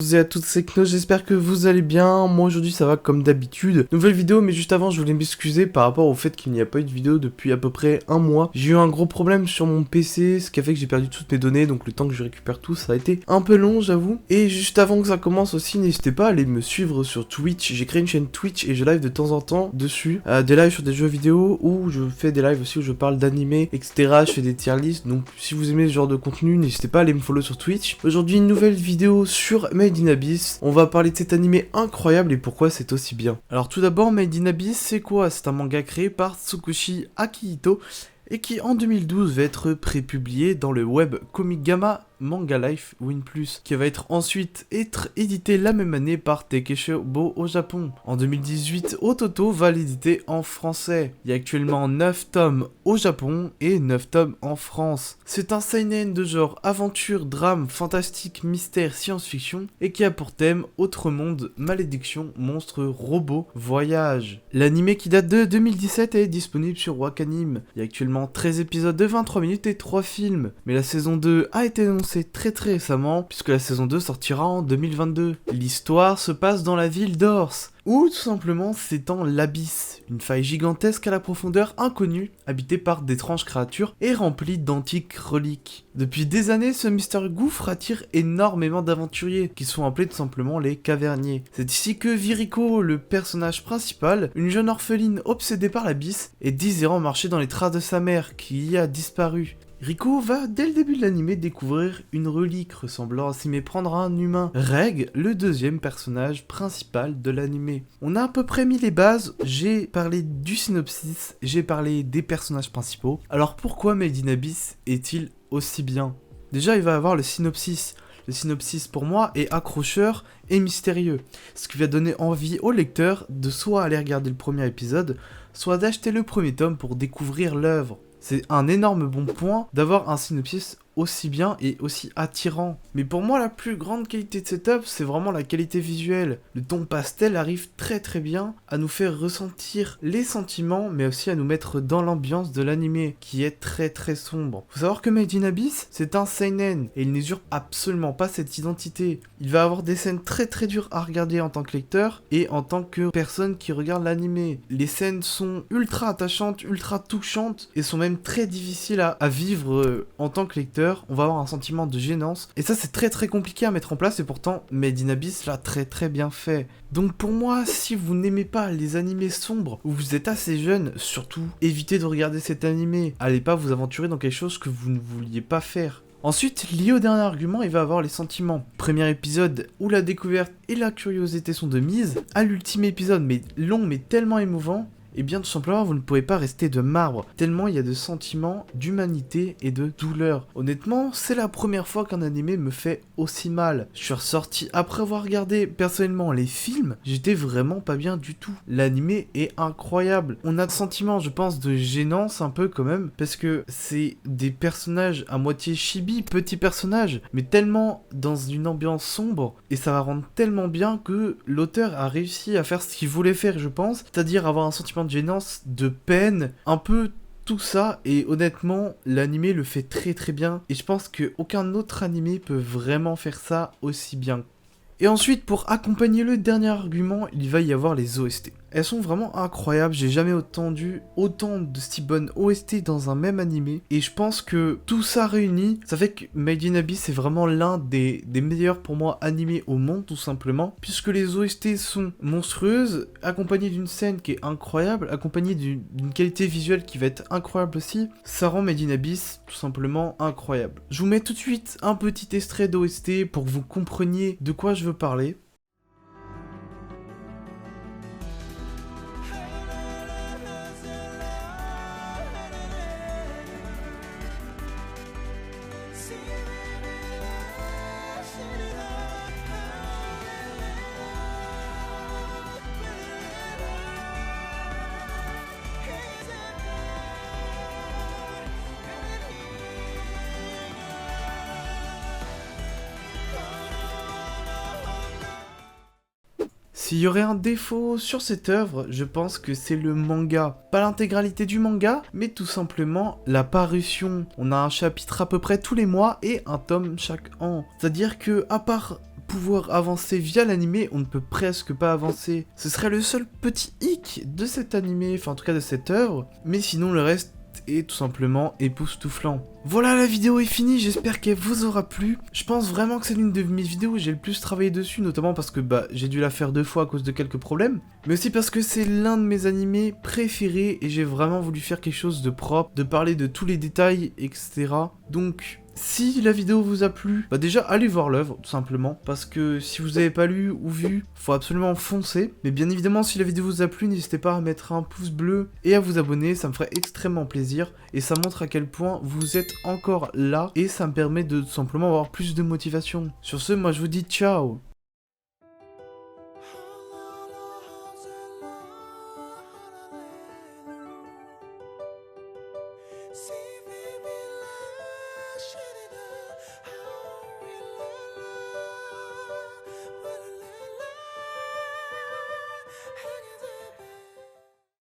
Bonjour à toutes, c'est Kno, j'espère que vous allez bien. Moi aujourd'hui ça va comme d'habitude. Nouvelle vidéo, mais juste avant je voulais m'excuser par rapport au fait qu'il n'y a pas eu de vidéo depuis à peu près un mois. J'ai eu un gros problème sur mon PC, ce qui a fait que j'ai perdu toutes mes données, donc le temps que je récupère tout, ça a été un peu long j'avoue. Et juste avant que ça commence aussi, n'hésitez pas à aller me suivre sur Twitch. J'ai créé une chaîne Twitch et je live de temps en temps dessus. Des lives sur des jeux vidéo, ou je fais des lives aussi où je parle d'animé, etc. Je fais des tier lists, donc si vous aimez ce genre de contenu, n'hésitez pas à aller me follow sur Twitch. Aujourd'hui une nouvelle vidéo sur Made in Abyss. On va parler de cet animé incroyable et pourquoi c'est aussi bien. Alors tout d'abord, Made in Abyss, c'est quoi? C'est un manga créé par Tsukushi Akihito et qui en 2012 va être prépublié dans le web Comic Gama Manga Life Win Plus, qui va ensuite être édité la même année par Takeshobo au Japon. En 2018, Ototo va l'éditer en français. Il y a actuellement 9 tomes au Japon et 9 tomes en France. C'est un seinen de genre aventure, drame, fantastique, mystère, science-fiction et qui a pour thème autre monde, malédiction, monstre, robot, voyage. L'anime qui date de 2017 est disponible sur Wakanim. Il y a actuellement 13 épisodes de 23 minutes et 3 films. Mais la saison 2 a été annoncée très récemment, puisque la saison 2 sortira en 2022. L'histoire se passe dans la ville d'Ors, ou tout simplement s'étend l'Abysse, une faille gigantesque à la profondeur inconnue, habitée par d'étranges créatures et remplie d'antiques reliques. Depuis des années, ce mystérieux gouffre attire énormément d'aventuriers, qui sont appelés tout simplement les caverniers. C'est ici que Viriko, le personnage principal, une jeune orpheline obsédée par l'Abysse, et désirant marcher dans les traces de sa mère, qui y a disparu. Riko va, dès le début de l'anime, découvrir une relique ressemblant à s'y méprendre à un humain. Reg, le deuxième personnage principal de l'anime. On a à peu près mis les bases, j'ai parlé du synopsis, j'ai parlé des personnages principaux. Alors pourquoi Made in Abyss est-il aussi bien? Déjà, il va avoir le synopsis. Le synopsis pour moi est accrocheur et mystérieux, ce qui va donner envie au lecteur de soit aller regarder le premier épisode, soit d'acheter le premier tome pour découvrir l'œuvre. C'est un énorme bon point d'avoir un synopsis aussi bien et aussi attirant. Mais pour moi, la plus grande qualité de cette œuvre, c'est vraiment la qualité visuelle. Le ton pastel arrive très bien à nous faire ressentir les sentiments, mais aussi à nous mettre dans l'ambiance de l'anime, qui est très sombre. Faut savoir que Made in Abyss, c'est un seinen, et il n'usurpe absolument pas cette identité. Il va avoir des scènes très dures à regarder en tant que lecteur, et en tant que personne qui regarde l'anime. Les scènes sont ultra attachantes, ultra touchantes, et sont même très difficiles à vivre en tant que lecteur. On va avoir un sentiment de gênance, et ça c'est très compliqué à mettre en place, et pourtant Made in Abyss l'a très bien fait. Donc pour moi, si vous n'aimez pas les animés sombres, ou vous êtes assez jeune, surtout évitez de regarder cet animé. Allez pas vous aventurer dans quelque chose que vous ne vouliez pas faire. Ensuite, lié au dernier argument, il va avoir les sentiments. Premier épisode où la découverte et la curiosité sont de mise, à l'ultime épisode, mais long mais tellement émouvant, et bien tout simplement vous ne pouvez pas rester de marbre, tellement il y a de sentiments, d'humanité et de douleur. Honnêtement, c'est la première fois qu'un animé me fait aussi mal. Je suis ressorti après avoir regardé personnellement les films, j'étais vraiment pas bien du tout. L'animé est incroyable. On a de sentiments, je pense, de gênance un peu quand même, parce que c'est des personnages à moitié chibi, petits personnages, mais tellement dans une ambiance sombre, et ça va rendre tellement bien que l'auteur a réussi à faire ce qu'il voulait faire, je pense, c'est-à-dire avoir un sentiment de gênance, de peine, un peu tout ça, et honnêtement l'anime le fait très bien, et je pense qu'aucun autre anime peut vraiment faire ça aussi bien. Et ensuite, pour accompagner le dernier argument, il va y avoir les OST. Elles sont vraiment incroyables, j'ai jamais entendu autant de si bonnes OST dans un même animé, et je pense que tout ça réuni, ça fait que Made in Abyss est vraiment l'un des meilleurs pour moi animés au monde, tout simplement, puisque les OST sont monstrueuses, accompagnées d'une scène qui est incroyable, accompagnées d'une qualité visuelle qui va être incroyable aussi, ça rend Made in Abyss tout simplement incroyable. Je vous mets tout de suite un petit extrait d'OST pour que vous compreniez de quoi je veux parler. S'il y aurait un défaut sur cette œuvre, je pense que c'est le manga. Pas l'intégralité du manga, mais tout simplement la parution. On a un chapitre à peu près tous les mois et un tome chaque an. C'est-à-dire que, à part pouvoir avancer via l'animé, on ne peut presque pas avancer. Ce serait le seul petit hic de cet animé, enfin en tout cas de cette œuvre, mais sinon le reste est tout simplement époustouflant. Voilà, la vidéo est finie, j'espère qu'elle vous aura plu. Je pense vraiment que c'est l'une de mes vidéos où j'ai le plus travaillé dessus, notamment parce que j'ai dû la faire 2 fois à cause de quelques problèmes, mais aussi parce que c'est l'un de mes animés préférés et j'ai vraiment voulu faire quelque chose de propre, de parler de tous les détails, etc. Donc, si la vidéo vous a plu, déjà allez voir l'œuvre, tout simplement, parce que si vous n'avez pas lu ou vu, faut absolument foncer. Mais bien évidemment, si la vidéo vous a plu, n'hésitez pas à mettre un pouce bleu et à vous abonner, ça me ferait extrêmement plaisir, et ça montre à quel point vous êtes encore là, et ça me permet de tout simplement avoir plus de motivation. Sur ce, moi je vous dis ciao.